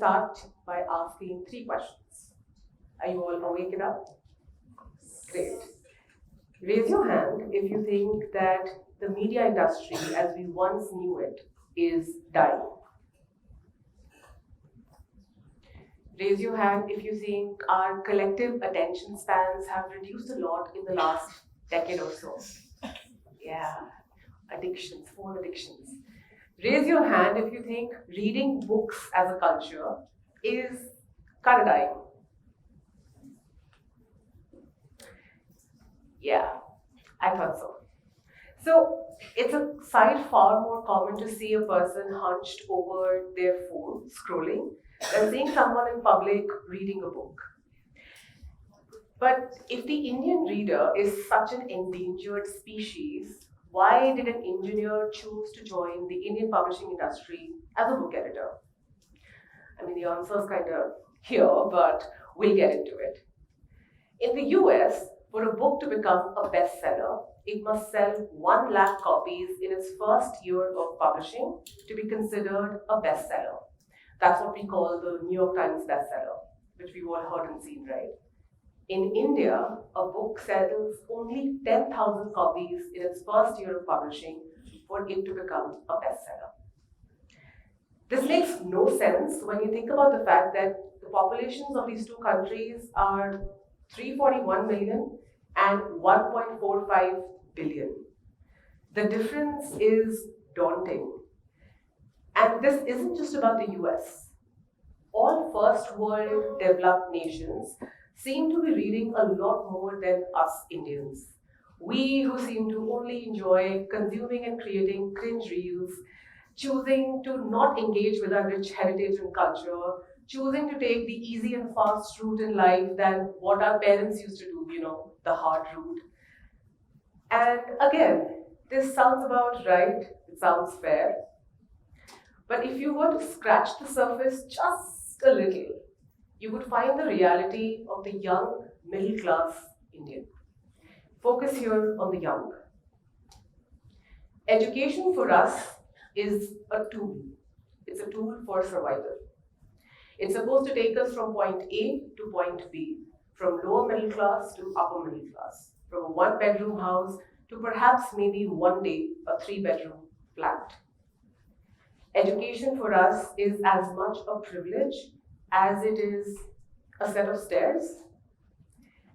start by asking 3 questions. Are you all awake enough? Great. Raise your hand if you think that the media industry as we once knew it is dying. Raise your hand if you think our collective attention spans have reduced a lot in the last decade or so. Yeah, addictions, phone addictions. Raise your hand if you think reading books as a culture is kind of dying. Yeah, I thought so. So it's a sight far more common to see a person hunched over their phone scrolling than seeing someone in public reading a book. But if the Indian reader is such an endangered species, why did an engineer choose to join the Indian publishing industry as a book editor? I mean, the answer is kind of here, but we'll get into it. In the US, for a book to become a bestseller, it must sell 1 lakh copies in its first year of publishing to be considered a bestseller. That's what we call the New York Times bestseller, which we've all heard and seen, right? In India, a book sells only 10,000 copies in its first year of publishing for it to become a bestseller. This makes no sense when you think about the fact that the populations of these two countries are 341 million and 1.45 billion. The difference is daunting. And this isn't just about the US. All first world developed nations seem to be reading a lot more than us Indians. We who seem to only enjoy consuming and creating cringe reels, choosing to not engage with our rich heritage and culture, choosing to take the easy and fast route in life than what our parents used to do, the hard route. And again, this sounds about right, it sounds fair. But if you were to scratch the surface just a little, you would find the reality of the young middle class Indian. Focus here on the young. Education for us is a tool. It's a tool for survival. It's supposed to take us from point A to point B, from lower middle class to upper middle class, from a 1 bedroom house to perhaps maybe one day a 3 bedroom flat. Education for us is as much a privilege as it is a set of stairs.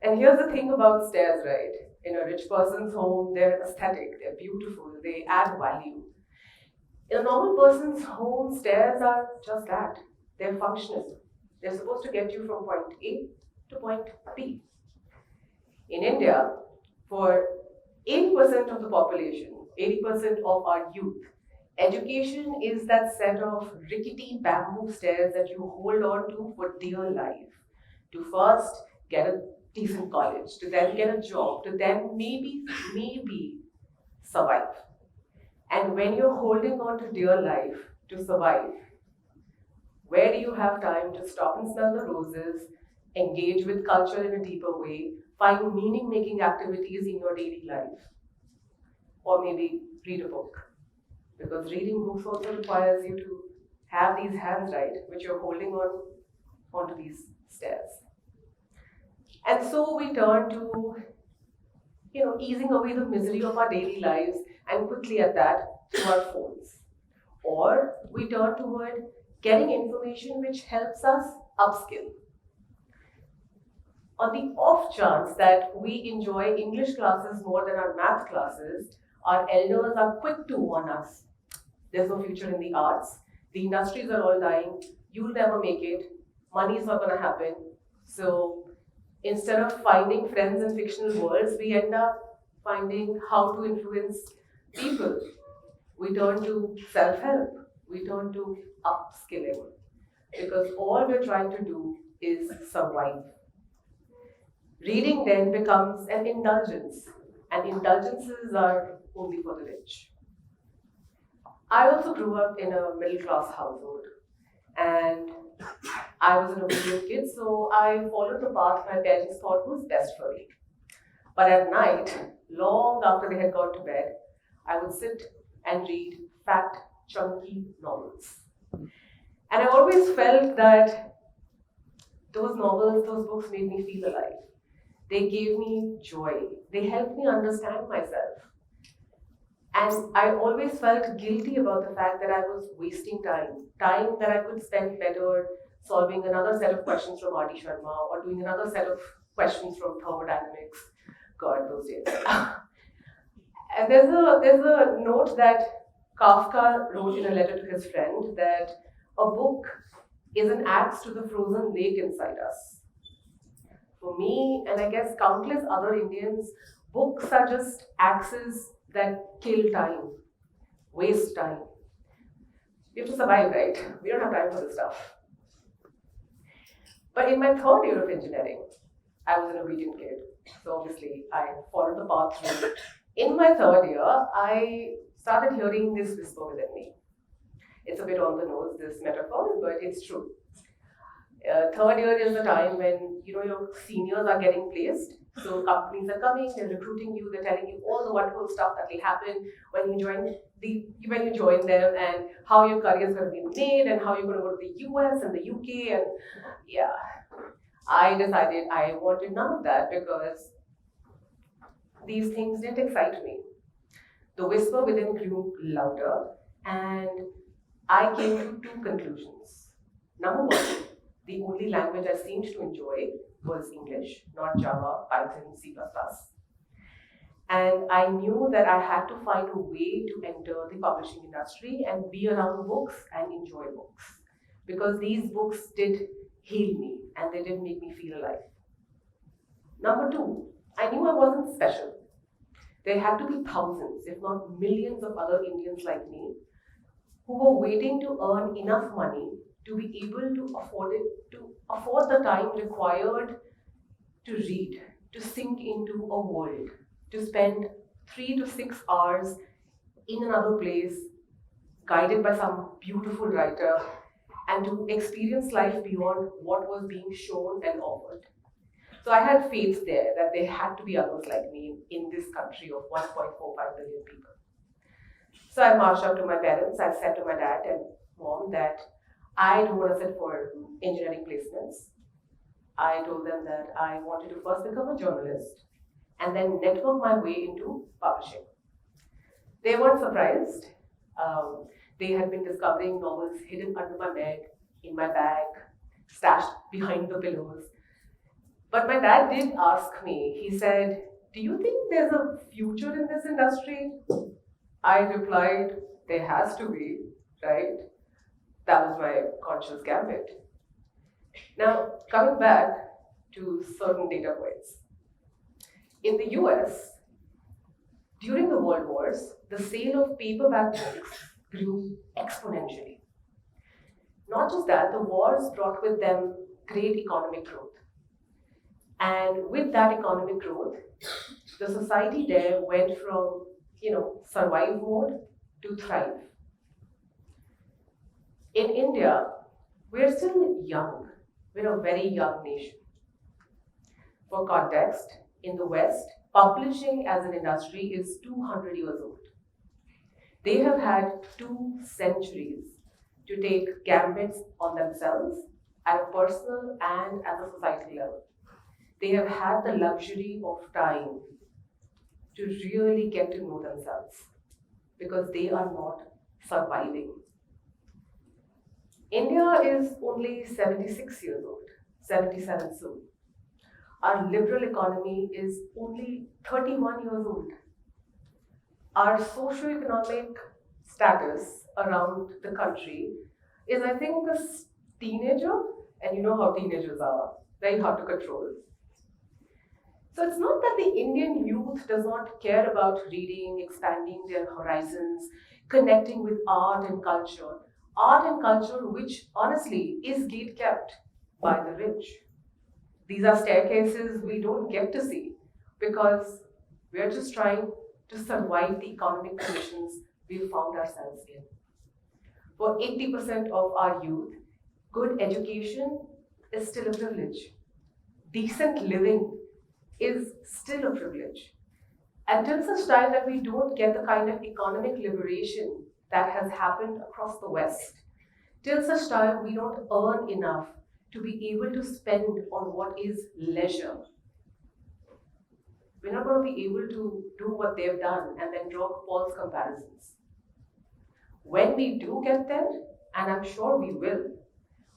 And here's the thing about stairs, right? In a rich person's home, they're aesthetic, they're beautiful, they add value. In a normal person's home, stairs are just that. They're functional. They're supposed to get you from point A to point B. In India, for 80% of the population, 80% of our youth, education is that set of rickety bamboo stairs that you hold on to for dear life. To first get a decent college, to then get a job, to then maybe survive. And when you're holding on to dear life to survive, where do you have time to stop and smell the roses, engage with culture in a deeper way, find meaning-making activities in your daily life? Or maybe read a book. Because reading books also requires you to have these hands, right, which you're holding onto these stairs. And so we turn to, easing away the misery of our daily lives, and quickly at that, to our phones. Or we turn toward getting information which helps us upskill. On the off chance that we enjoy English classes more than our math classes, our elders are quick to warn us. There's no future in the arts. The industries are all dying. You'll never make it. Money's not going to happen. So instead of finding friends in fictional worlds, we end up finding how to influence people. We turn to self-help. We turn to upskilling. Because all we're trying to do is survive. Reading then becomes an indulgence, and indulgences are only for the rich. I also grew up in a middle class household, and I was an obedient kid, so I followed the path my parents thought was best for me. But at night, long after they had gone to bed, I would sit and read fat, chunky novels. And I always felt that those novels, those books made me feel alive. They gave me joy. They helped me understand myself. And I always felt guilty about the fact that I was wasting time that I could spend better solving another set of questions from R.D. Sharma or doing another set of questions from thermodynamics. God, those days. And there's a note that Kafka wrote in a letter to his friend that a book is an axe to the frozen lake inside us. For me, and I guess countless other Indians, books are just axes that kill time, waste time. We have to survive, right? We don't have time for this stuff. But in my third year of engineering, I was an obedient kid. So obviously, I followed the path through. In my third year, I started hearing this whisper within me. It's a bit on the nose, this metaphor, but it's true. Third year is the time when your seniors are getting placed. So companies are coming, they're recruiting you, they're telling you all the wonderful stuff that will happen when you join them, and how your career is going to be made, and how you're going to go to the US and the UK, and yeah, I decided I wanted none of that because these things didn't excite me. The whisper within grew louder, and I came to two conclusions. Number one, the only language I seemed to enjoy was English, not Java, Python, C++. And I knew that I had to find a way to enter the publishing industry and be around books and enjoy books. Because these books did heal me and they did make me feel alive. Number two, I knew I wasn't special. There had to be thousands, if not millions, of other Indians like me who were waiting to earn enough money to be able to afford the time required to read, to sink into a world, to spend 3 to 6 hours in another place, guided by some beautiful writer, and to experience life beyond what was being shown and offered. So I had faith there that there had to be others like me in this country of 1.45 billion people. So I marched up to my parents. I said to my dad and mom that I don't want to sit for engineering placements. I told them that I wanted to first become a journalist and then network my way into publishing. They weren't surprised. They had been discovering novels hidden under my bed, in my bag, stashed behind the pillows. But my dad did ask me, he said, "Do you think there's a future in this industry?" I replied, "There has to be, right?" That was my conscious gambit. Now, coming back to certain data points. In the US, during the World Wars, the sale of paperback books grew exponentially. Not just that, the wars brought with them great economic growth. And with that economic growth, the society there went from, survive mode to thrive. In India, we're still young. We're a very young nation. For context, in the West, publishing as an industry is 200 years old. They have had 2 centuries to take gambits on themselves at a personal and at a societal level. They have had the luxury of time to really get to know themselves because they are not surviving. India is only 76 years old, 77 soon. Our liberal economy is only 31 years old. Our socio-economic status around the country is, I think, a teenager, and you know how teenagers are, very hard to control. So it's not that the Indian youth does not care about reading, expanding their horizons, connecting with art and culture. Art and culture, which honestly is gate kept by the rich. These are staircases we don't get to see because we're just trying to survive the economic conditions we've found ourselves in. For 80% of our youth, good education is still a privilege. Decent living is still a privilege. Until such time that we don't get the kind of economic liberation that has happened across the West, till such time we don't earn enough to be able to spend on what is leisure, we're not going to be able to do what they've done and then draw false comparisons. When we do get there, and I'm sure we will,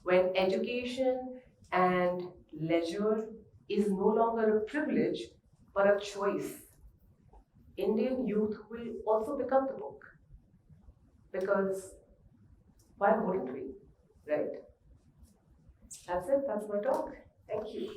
when education and leisure is no longer a privilege but a choice, Indian youth will also pick up the book. Because why wouldn't we? Right? That's it. That's my talk. Thank you.